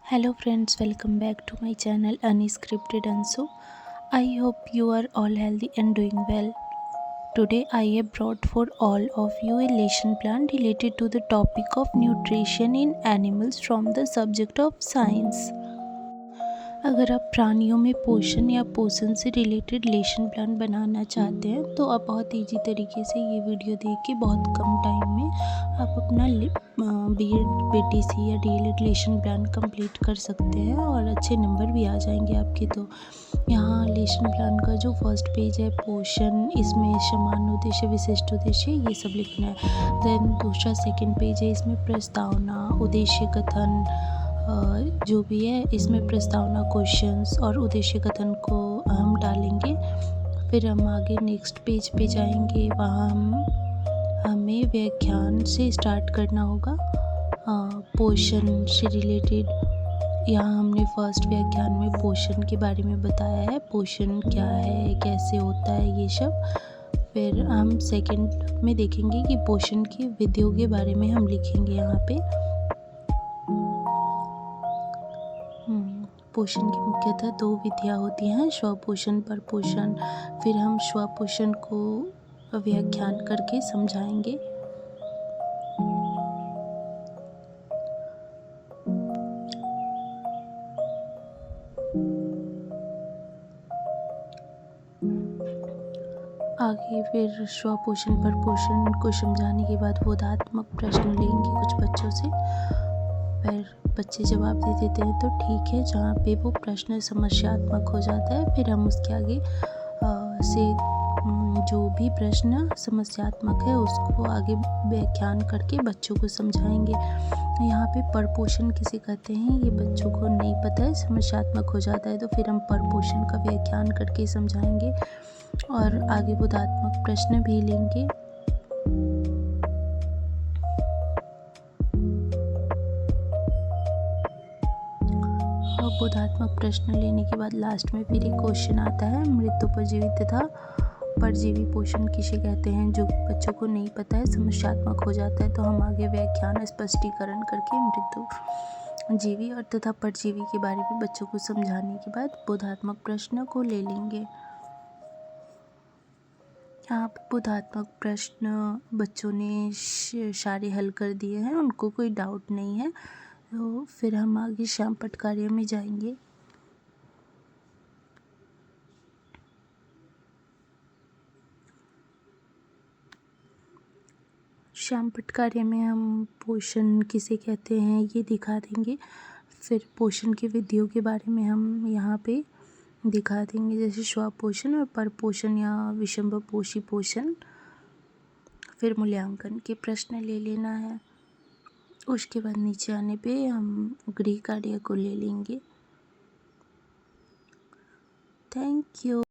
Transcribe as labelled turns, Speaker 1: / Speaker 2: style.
Speaker 1: Hello friends, welcome back to my channel Unscripted Ansu. I hope you are all healthy and doing well. Today I have brought for all of you a lesson plan related to the topic of nutrition in animals from the subject of science. अगर आप प्राणियों में पोषण या पोषण से related lesson plan बनाना चाहते हैं तो आप बहुत इजी तरीके से ये वीडियो देख के बहुत कम टाइम में आप अपना बीएड बीटीसी या डीएलएड लेसन प्लान कंप्लीट कर सकते हैं और अच्छे नंबर भी आ जाएंगे आपके। तो यहाँ लेसन प्लान का जो फर्स्ट पेज है पोषण, इसमें समान उद्देश्य, विशिष्ट उद्देश्य ये सब लिखना है। देन दूसरा सेकंड पेज है, इसमें प्रस्तावना, उद्देश्य कथन, जो भी है इसमें प्रस्तावना, क्वेश्चंस और उद्देश्य कथन को हम डालेंगे। फिर हम आगे नेक्स्ट पेज पे जाएंगे, वहाँ हमें व्याख्यान से स्टार्ट करना होगा पोषण से रिलेटेड। यहाँ हमने फर्स्ट व्याख्यान में पोषण के बारे में बताया है, पोषण क्या है, कैसे होता है, ये सब। फिर हम सेकंड में देखेंगे कि पोषण की विधियों के बारे में हम लिखेंगे यहाँ पे। पोषण की मुख्यतः दो विधियाँ होती हैं, स्वपोषण, परपोषण। फिर हम स्वपोषण को व्याख्यान करके समझाएंगे। आगे फिर स्वपोषण परपोषण को समझाने के बाद बोधात्मक प्रश्न लेंगे कुछ बच्चों से। फिर बच्चे जवाब दे देते हैं तो ठीक है, जहाँ पे वो प्रश्न समस्यात्मक हो जाता है फिर हम उसके आगे से जो भी प्रश्न समस्यात्मक है उसको आगे व्याख्यान करके बच्चों को समझाएंगे। यहाँ पे परपोषण किसे कहते हैं ये बच्चों को नहीं पता है, समस्यात्मक हो जाता है तो फिर हम परपोषण का व्याख्यान करके समझाएंगे और आगे बोधात्मक प्रश्न भी लेंगे। बोधात्मक प्रश्न लेने के बाद लास्ट में फिर एक क्वेश्चन आता है, मृत्युपजीवी तथा परजीवी पोषण किसे कहते हैं, जो बच्चों को नहीं पता है, समस्यात्मक हो जाता है तो हम आगे व्याख्यान स्पष्टीकरण करके मृत्यु जीवी और तथा परजीवी के बारे में बच्चों को समझाने के बाद बोधात्मक प्रश्न को ले लेंगे। यहाँ पर बोधात्मक प्रश्न बच्चों ने सारे हल कर दिए हैं, उनको कोई डाउट नहीं है। तो फिर हम आगे श्यामपट्ट कार्य में जाएंगे। श्यामपट्ट कार्य में हम पोषण किसे कहते हैं ये दिखा देंगे। फिर पोषण की विधियों के बारे में हम यहाँ पे दिखा देंगे, जैसे स्वपोषण और परपोषण या विषमपोषी पोषण। फिर मूल्यांकन के प्रश्न ले लेना है। उसके बाद नीचे आने पे हम गृह कार्य को ले लेंगे। Thank you.